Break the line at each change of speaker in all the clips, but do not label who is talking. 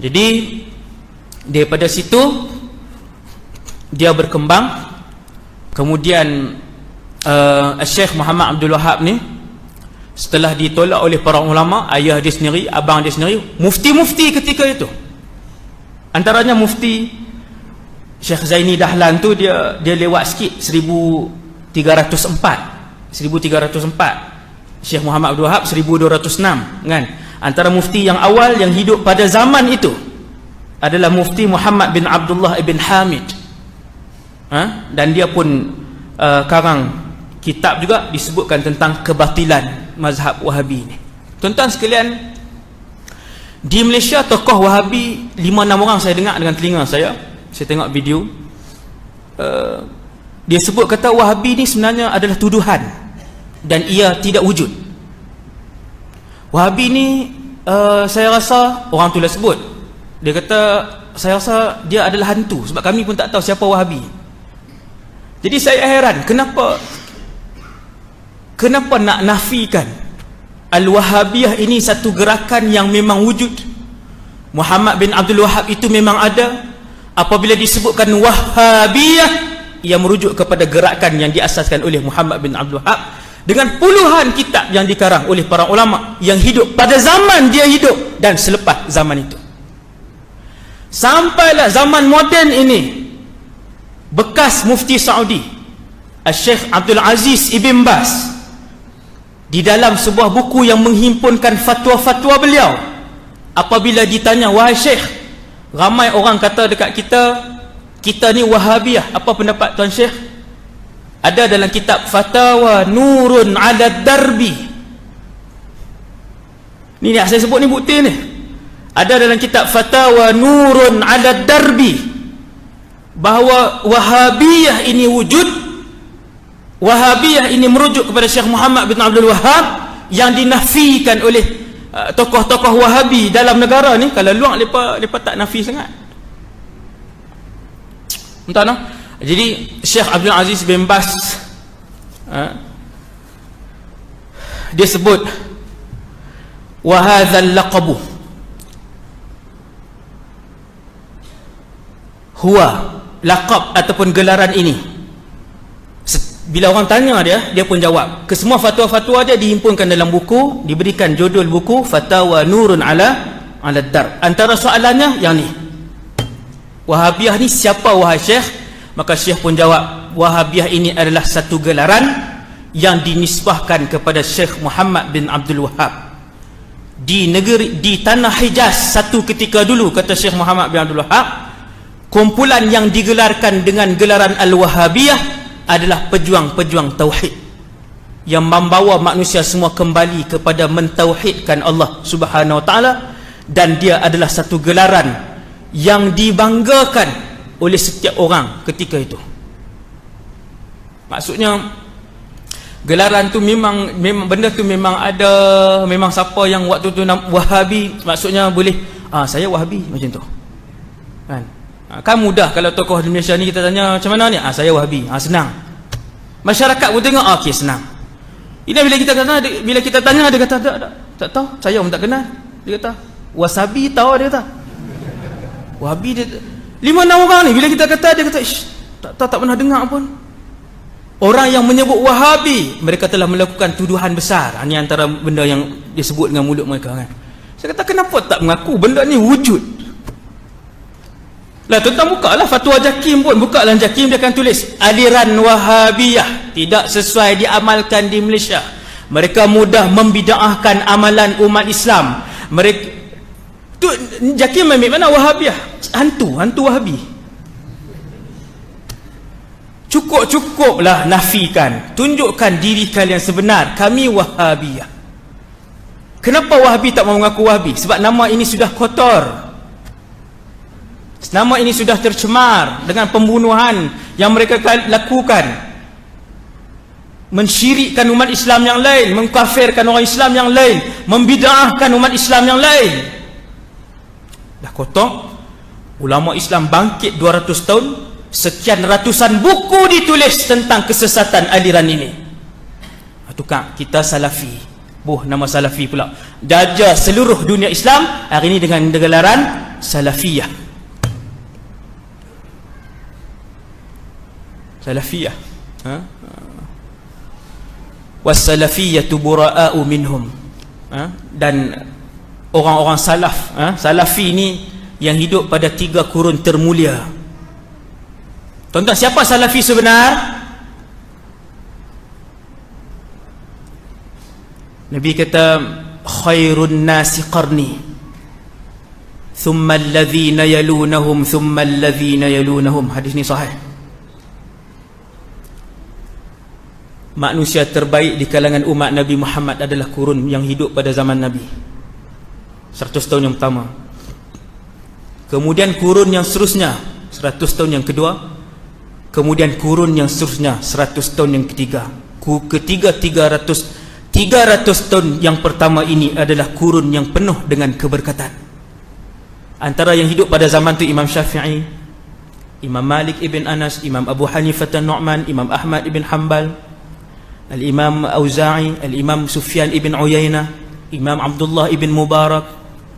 Jadi daripada situ dia berkembang. Kemudian Syekh Muhammad Abdul Wahab ni setelah ditolak oleh para ulama, ayah dia sendiri, abang dia sendiri, mufti-mufti ketika itu, antaranya mufti Syekh Zaini Dahlan tu dia lewat sikit 1304. Syekh Muhammad Abdul Wahab 1206 kan. Antara mufti yang awal yang hidup pada zaman itu adalah mufti Muhammad bin Abdullah ibn Hamid. Dan dia pun karang kitab juga disebutkan tentang kebatilan mazhab Wahabi ni. Tuan-tuan sekalian, di Malaysia tokoh Wahabi 5-6 orang saya dengar dengan telinga saya tengok video. Dia sebut kata Wahabi ni sebenarnya adalah tuduhan dan ia tidak wujud. Wahabi ni saya rasa, orang tu lah sebut, dia kata saya rasa dia adalah hantu, sebab kami pun tak tahu siapa Wahabi. Jadi saya heran kenapa nak nafikan Al-Wahabiyah ini satu gerakan yang memang wujud. Muhammad bin Abdul Wahab itu memang ada. Apabila disebutkan Wahabiyah, ia merujuk kepada gerakan yang diasaskan oleh Muhammad bin Abdul Wahab dengan puluhan kitab yang dikarang oleh para ulama yang hidup pada zaman dia hidup dan selepas zaman itu. Sampailah zaman moden ini, bekas mufti Saudi Syekh Abdul Aziz Ibn Baz di dalam sebuah buku yang menghimpunkan fatwa-fatwa beliau, apabila ditanya, wahai Syekh, ramai orang kata dekat kita ni Wahabiyah, apa pendapat Tuan Syekh? Ada dalam kitab Fatawa Nurun Ala Darbi. Ni saya sebut ni bukti ni. Ada dalam kitab Fatawa Nurun Ala Darbi bahawa Wahabiyah ini wujud. Wahabiyah ini merujuk kepada Syekh Muhammad bin Abdul Wahab yang dinafikan oleh tokoh-tokoh Wahabi dalam negara ni. Kalau luar lepas tak nafi sangat. Entah no? Jadi Syekh Abdul Aziz bin Baz dia sebut, wa hadzal laqabu huwa, laqab ataupun gelaran ini, bila orang tanya dia pun jawab. Kesemua fatwa-fatwa dia dihimpunkan dalam buku, diberikan judul buku Fatawa Nurun Ala Darb. Antara soalannya yang ni, Wahabiyah ni siapa wahai Syekh? Maka Syekh pun jawab, Wahabiyah ini adalah satu gelaran yang dinisbahkan kepada Syekh Muhammad bin Abdul Wahab di tanah Hijaz satu ketika dulu. Kata Syekh Muhammad bin Abdul Wahab, kumpulan yang digelarkan dengan gelaran Al-Wahabiyah adalah pejuang-pejuang tauhid yang membawa manusia semua kembali kepada mentauhidkan Allah Subhanahu Wa Taala, dan dia adalah satu gelaran yang dibanggakan oleh setiap orang ketika itu. Maksudnya gelaran tu memang benda tu memang ada, memang siapa yang waktu tu Wahabi, maksudnya boleh saya Wahabi macam tu kan mudah. Kalau tokoh di Malaysia ni kita tanya macam mana ni, saya Wahabi, senang. Masyarakat pun tengok okey senang. Ini bila kita tanya dia kata tak tahu, saya pun tak kenal. Dia kata wasabi tahu, dia kata Wahabi dia 5-6 orang ni bila kita kata, dia kata tak pernah dengar pun. Orang yang menyebut Wahabi, mereka telah melakukan tuduhan besar. Ini antara benda yang disebut dengan mulut mereka kan. Saya kata kenapa tak mengaku benda ni wujud? Lah tuan-tuan bukalah fatwa Jakim pun, bukalah Jakim, dia akan tulis aliran Wahabiyah tidak sesuai diamalkan di Malaysia. Mereka mudah membida'ahkan amalan umat Islam. Mereka tu Jakim ambil mana Wahabiyah? Hantu Wahabi. Cukuplah nafikan, tunjukkan diri kalian sebenar, kami Wahabiyah. Kenapa Wahabi tak mahu mengaku Wahabi? Sebab nama ini sudah kotor, nama ini sudah tercemar dengan pembunuhan yang mereka lakukan, mensyirikkan umat Islam yang lain, mengkafirkan orang Islam yang lain, membida'ahkan umat Islam yang lain. Dah kotor. Ulama Islam bangkit 200 tahun, sekian ratusan buku ditulis tentang kesesatan aliran ini. Tukang kita Salafi, nama Salafi pula, jajah seluruh dunia Islam hari ini dengan gelaran salafiyah. Salafiyah. Was-salafiyatu bura'a'u minhum. Dan orang-orang salaf, salafi ni yang hidup pada 3 kurun termulia. Tuan-tuan, siapa salafi sebenar? Nabi kata khairun nasi qarni thumma alladhina yalunahum thumma alladhina yalunahum. Hadis ni sahih. Manusia terbaik di kalangan umat Nabi Muhammad adalah kurun yang hidup pada zaman Nabi, 100 tahun yang pertama. Kemudian kurun yang seterusnya 100 tahun yang kedua. Kemudian kurun yang seterusnya 100 tahun yang ketiga. Ketiga 300 tahun yang pertama ini adalah kurun yang penuh dengan keberkatan. Antara yang hidup pada zaman itu Imam Syafi'i, Imam Malik ibn Anas, Imam Abu Hanifah an-Nu'man, Imam Ahmad ibn Hanbal, Al-Imam Auza'i, Al-Imam Sufyan ibn Uyainah, Imam Abdullah ibn Mubarak.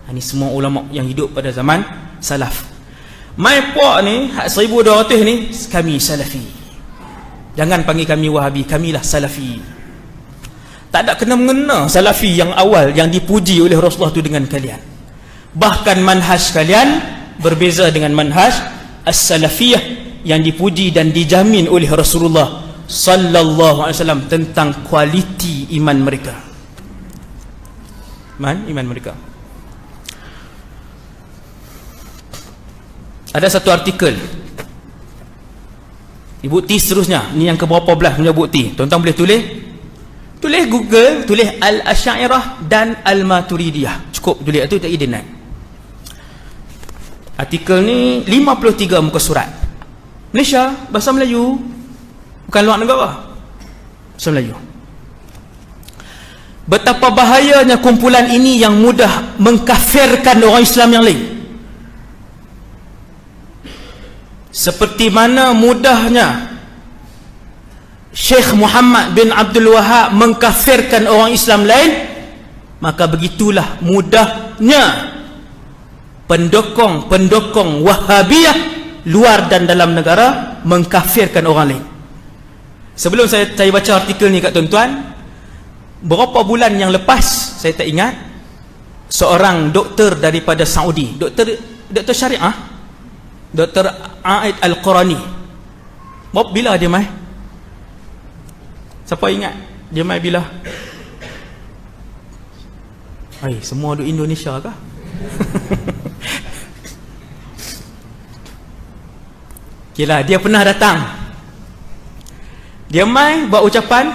Ini semua ulama yang hidup pada zaman salaf. Mai puak ni 1200 ni, kami salafi. Jangan panggil kami Wahabi, kamilah salafi. Tak ada kena-mengena salafi yang awal yang dipuji oleh Rasulullah tu dengan kalian. Bahkan manhaj kalian berbeza dengan manhaj as-salafiyah yang dipuji dan dijamin oleh Rasulullah sallallahu alaihi wasallam tentang kualiti iman mereka. Iman mereka. Ada satu artikel bukti seterusnya. Ni yang keberapa belas punya bukti. Tuan-tuan boleh tulis Google, tulis Al-Asy'ariyah dan Al-Maturidiyah. Cukup tulis tu, tak ide naik. Artikel ni 53 muka surat. Malaysia, bahasa Melayu. Bukan luar negara. Bahasa Melayu. Betapa bahayanya kumpulan ini yang mudah mengkafirkan orang Islam yang lain. Seperti mana mudahnya Syekh Muhammad bin Abdul Wahab mengkafirkan orang Islam lain, maka begitulah mudahnya pendokong Wahabiyah luar dan dalam negara mengkafirkan orang lain. Sebelum saya baca artikel ni kat tuan-tuan, berapa bulan yang lepas, saya tak ingat, seorang doktor daripada Saudi, doktor syariah, Dr. Aid Al-Qurani. Bila dia mai? Siapa ingat? Dia mai bila? Semua duduk Indonesia kah? Okeylah, dia pernah datang. Dia mai buat ucapan,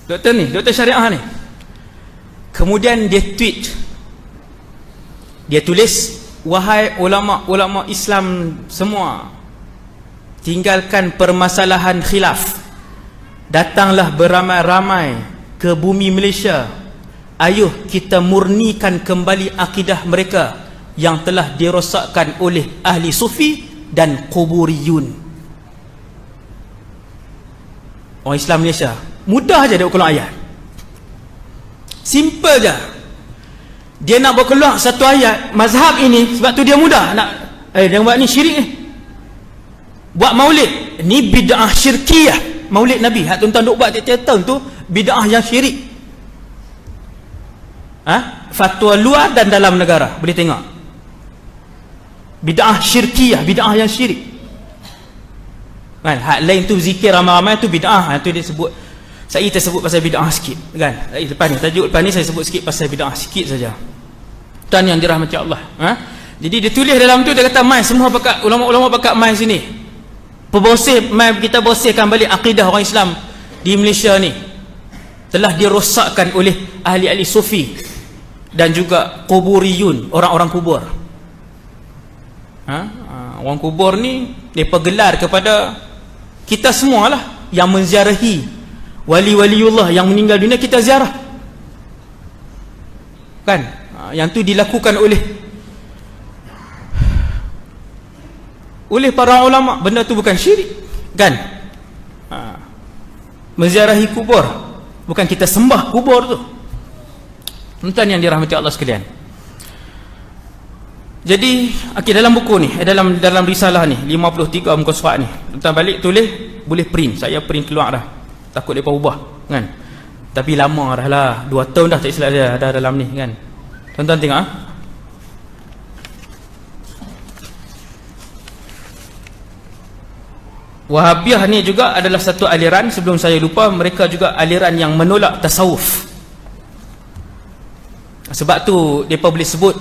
doktor syariah ni. Kemudian dia tweet. Dia tulis, wahai ulama-ulama Islam semua, tinggalkan permasalahan khilaf. Datanglah beramai-ramai ke bumi Malaysia. Ayuh kita murnikan kembali akidah mereka yang telah dirosakkan oleh ahli sufi dan kuburiyun. Orang Islam Malaysia mudah je dia keluar ayat, simple je. Dia nak berkeluar satu ayat mazhab ini, sebab tu dia mudah nak dia buat ni syirik ni. Buat maulid ni bid'ah syirkiyah. Maulid Nabi hak tuan-tuan duk buat tiap-tiap tahun tu bid'ah yang syirik. Fatwa luar dan dalam negara boleh tengok. Bid'ah syirkiyah, bid'ah yang syirik. Kan hak lain tu zikir ramai-ramai tu bid'ah, tu dia sebut. Saya tersebut pasal bid'ah sikit kan. Lepas ni tajuk lepas ni saya sebut sikit pasal bid'ah sikit saja. Tuan yang dirahmati Allah. Jadi dia tulis dalam tu, dia kata mai semua pakat ulama-ulama pakat mai sini. Perbosih mai kita bersihkan balik akidah orang Islam di Malaysia ni. Telah dirosakkan oleh ahli-ahli sufi dan juga kuburiyun, orang-orang kubur. Orang kubur ni depa gelar kepada kita semualah yang menziarahi wali-waliullah yang meninggal dunia, kita ziarah. Kan? Yang tu dilakukan oleh para ulama. Benda tu bukan syirik. Kan? Menziarahi kubur, bukan kita sembah kubur tu. Tuan yang dirahmati Allah sekalian, Jadi dalam buku ni, dalam risalah ni 53 muka surat ni, tuan balik tulis, boleh print, saya print keluar dah, takut mereka ubah kan. Tapi lama dah lah, 2 tahun dah tak silap dia dah dalam ni kan. Tuan-tuan tengok Wahabiyah ni juga adalah satu aliran, sebelum saya lupa, mereka juga aliran yang menolak tasawuf. Sebab tu mereka boleh sebut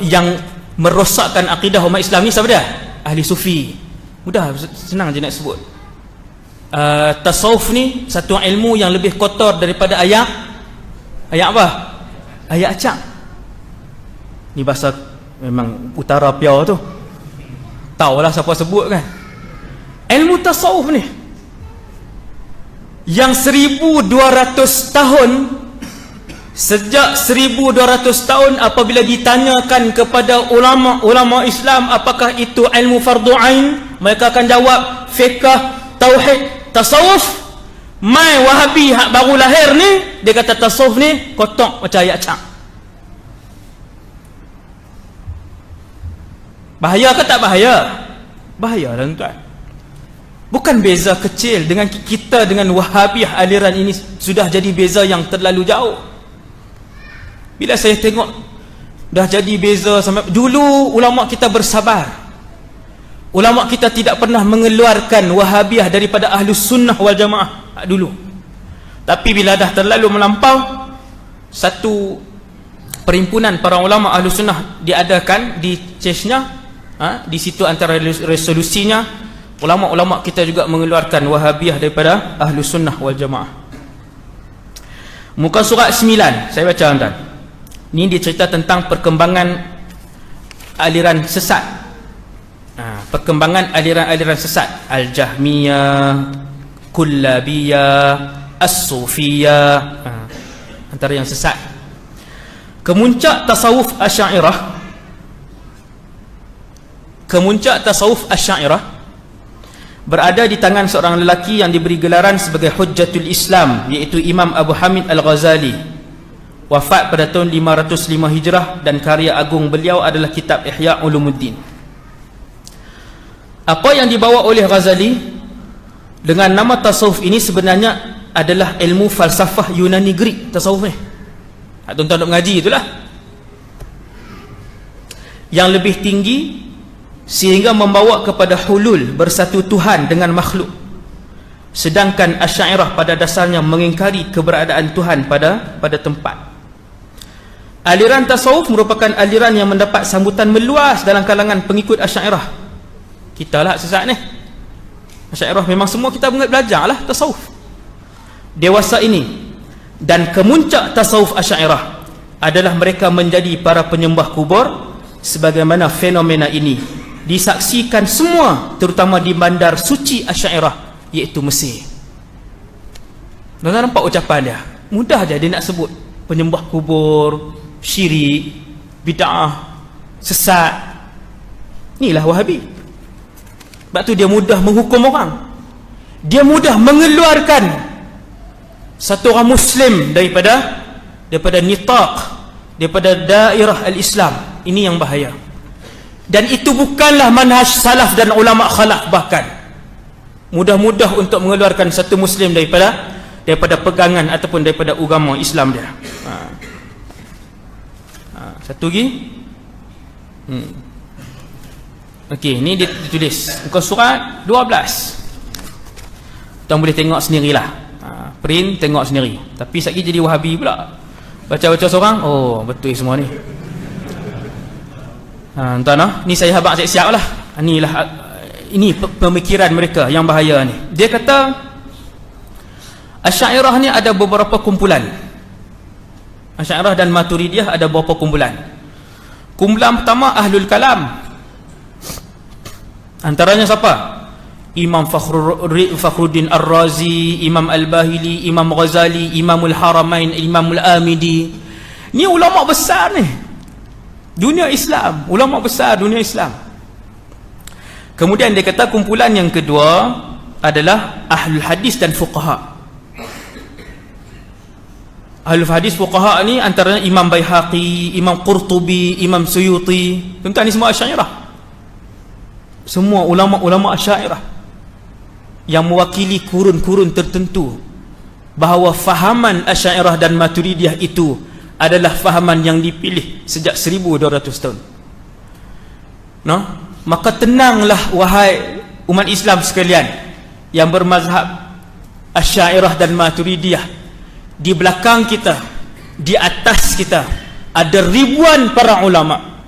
yang merosakkan akidah umat Islam ni siapa dia? Ahli sufi. Mudah, senang je nak sebut. Tasawuf ni satu ilmu yang lebih kotor daripada ayat apa? Ayat acak. Ni bahasa memang utara piau tu, tahulah siapa sebut kan. Ilmu tasawuf ni yang 1200 tahun, sejak 1200 tahun apabila ditanyakan kepada ulama Islam apakah itu ilmu fardu ain, mereka akan jawab fiqh, tauhid, tasawuf. Mai Wahabi hak baru lahir ni, dia kata tasawuf ni kotak macam ayat cak. Bahaya ke tak bahaya? Bahaya lah tuan. Bukan beza kecil dengan kita dengan Wahabiyah, aliran ini sudah jadi beza yang terlalu jauh. Bila saya tengok dah jadi beza sampai dulu, ulama kita bersabar. Ulama kita tidak pernah mengeluarkan Wahabiyah daripada Ahlus Sunnah wal Jamaah dulu. Tapi bila dah terlalu melampau, satu perhimpunan para ulama Ahlus Sunnah diadakan di CESH-nya, di situ antara resolusinya, ulama-ulama kita juga mengeluarkan Wahabiyah daripada Ahlus Sunnah wal Jamaah. Muka surat 9 saya baca tuan. Ini dia cerita tentang perkembangan aliran sesat. Perkembangan aliran-aliran sesat, Al-Jahmiyah, Kullabiyah, As-Sufiyah, antara yang sesat. Kemuncak tasawuf Asy'ariyah berada di tangan seorang lelaki yang diberi gelaran sebagai Hujjatul Islam, iaitu Imam Abu Hamid Al-Ghazali, wafat pada tahun 505 Hijrah, dan karya agung beliau adalah kitab Ihya Ulumuddin. Apa yang dibawa oleh Ghazali dengan nama tasawuf ini sebenarnya adalah ilmu falsafah Yunani Greek. Tasawuf ni tuan-tuan nak mengaji itulah, yang lebih tinggi sehingga membawa kepada hulul, bersatu Tuhan dengan makhluk. Sedangkan Asy'ariyah pada dasarnya mengingkari keberadaan Tuhan pada tempat. Aliran tasawuf merupakan aliran yang mendapat sambutan meluas dalam kalangan pengikut Asy'ariyah. Kita lah sesat ni. Asy'ariyah memang semua kita belajar lah tasawuf dewasa ini. Dan kemuncak tasawuf Asy'ariyah adalah mereka menjadi para penyembah kubur, sebagaimana fenomena ini disaksikan semua, terutama di bandar suci Asy'ariyah, iaitu Mesir. Tuan-tuan nampak ucapan dia, mudah je dia nak sebut penyembah kubur, syirik, bid'ah, sesat. Inilah Wahabi. Sebab tu dia mudah menghukum orang, dia mudah mengeluarkan satu orang Muslim daripada nitaq, daripada dairah al-Islam. Ini yang bahaya. Dan itu bukanlah manhaj salaf dan ulama khalaf. Bahkan mudah-mudah untuk mengeluarkan satu Muslim daripada pegangan ataupun daripada agama Islam dia. Satu lagi. Okey, ni dia tulis muka surat 12. Tuan boleh tengok sendirilah. Print, tengok sendiri. Tapi sekali jadi Wahabi pula, baca-baca seorang, oh betul semua ni. Tuan, ni saya habaq siap-siap lah. Ini pemikiran mereka yang bahaya ni. Dia kata Asy'ariyah ni ada beberapa kumpulan. Asy'ariyah dan Maturidiyah ada beberapa kumpulan. Kumpulan pertama Ahlul Kalam. Antaranya siapa? Imam Fakhruddin Ar-Razi, Imam Al-Bahili, Imam Ghazali, Imamul Haramain, Imamul Amidi. Ni ulama besar ni, dunia Islam, ulama besar dunia Islam. Kemudian dia kata kumpulan yang kedua adalah Ahlul Hadis dan Fuqaha. Ahlul hadis fuqaha ni antaranya Imam Baihaqi, Imam Qurtubi, Imam Suyuti. Tuan-tuan ni semua Asy'ariyah. Semua ulama-ulama Asy'ariyah yang mewakili kurun-kurun tertentu, bahawa fahaman Asy'ariyah dan Maturidiyah itu adalah fahaman yang dipilih sejak 1200 tahun. No? Maka tenanglah wahai umat Islam sekalian yang bermazhab Asy'ariyah dan Maturidiyah. Di belakang kita, di atas kita ada ribuan para ulama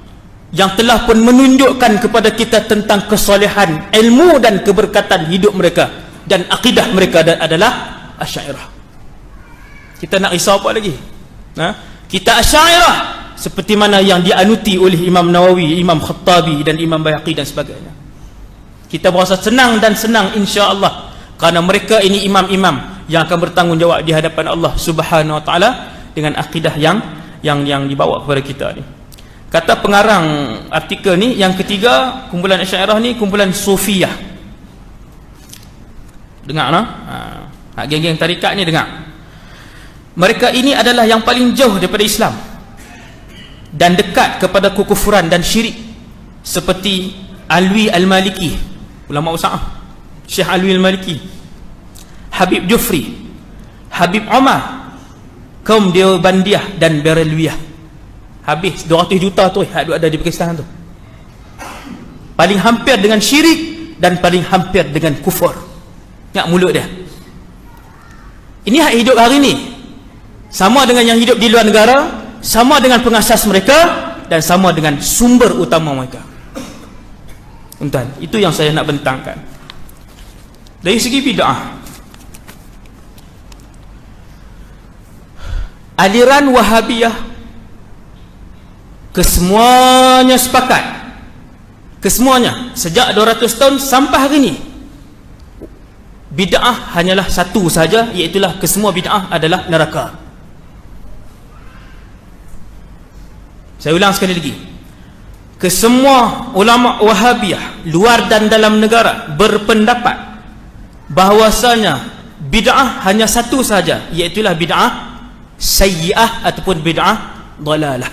yang telah pun menunjukkan kepada kita tentang kesolehan ilmu dan keberkatan hidup mereka, dan akidah mereka adalah Asy'ariyah. Kita nak risau apa lagi? Kita Asy'ariyah seperti mana yang dianuti oleh Imam Nawawi, Imam Khattabi dan Imam Baihaqi dan sebagainya. Kita berasa senang dan senang insya-Allah, kerana mereka ini imam-imam yang akan bertanggungjawab di hadapan Allah Subhanahu wa taala dengan akidah yang dibawa kepada kita ni. Kata pengarang artikel ni, yang ketiga, kumpulan Asy'ariyah ni kumpulan Sufiyah. Dengar no? Geng-geng tarikat ni dengar. Mereka ini adalah yang paling jauh daripada Islam dan dekat kepada kekufuran dan syirik, seperti Alwi Al-Maliki, ulama Usa'ah, Syekh Alwi Al-Maliki, Habib Jufri, Habib Omar, kaum Deobandiyah dan Berelwiyah. Habis 200 juta tu ada di Pakistan tu. Paling hampir dengan syirik dan paling hampir dengan kufur. Ingat mulut dia. Ini hak hidup hari ni. Sama dengan yang hidup di luar negara, sama dengan pengasas mereka, dan sama dengan sumber utama mereka. Tuan, itu yang saya nak bentangkan. Dari segi bid'ah, aliran Wahabiyah kesemuanya sepakat, kesemuanya sejak 200 tahun sampai hari ini, bid'ah hanyalah satu saja, iaitulah kesemua bid'ah adalah neraka. Saya ulang sekali lagi, kesemua ulama Wahabiyah luar dan dalam negara berpendapat bahwasanya bid'ah hanya satu saja, iaitulah bid'ah sayyi'ah ataupun bid'ah dalalah.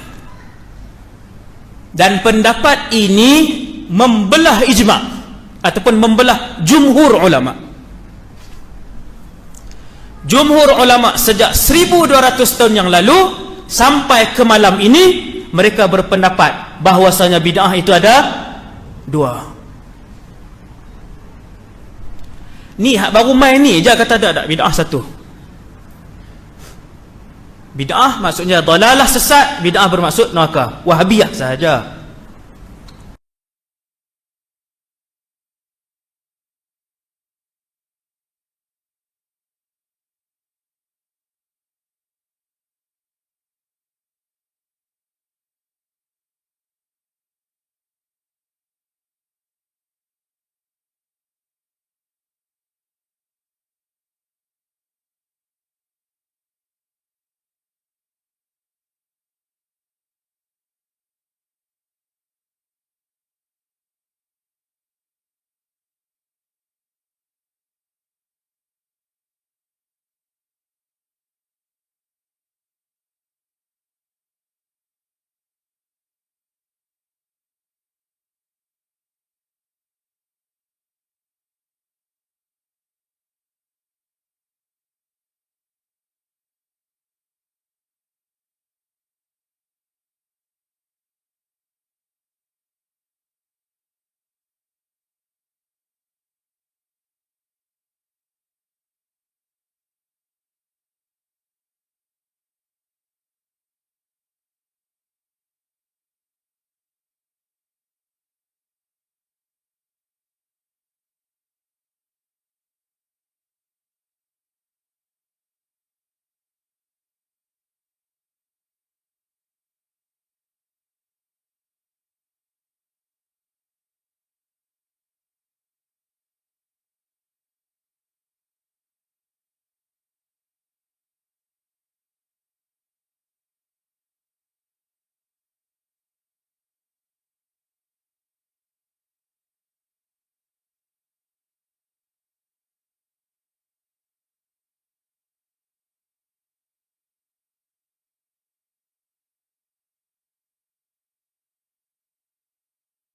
Dan pendapat ini membelah ijma' ataupun membelah jumhur ulama. Jumhur ulama sejak 1200 tahun yang lalu sampai ke malam ini, mereka berpendapat bahwasanya bid'ah itu ada dua. Ni hak baru main ni je kata ada bid'ah satu. Bid'ah maksudnya dalalah, sesat. Bid'ah bermaksud neraka. Wahabiyah sahaja.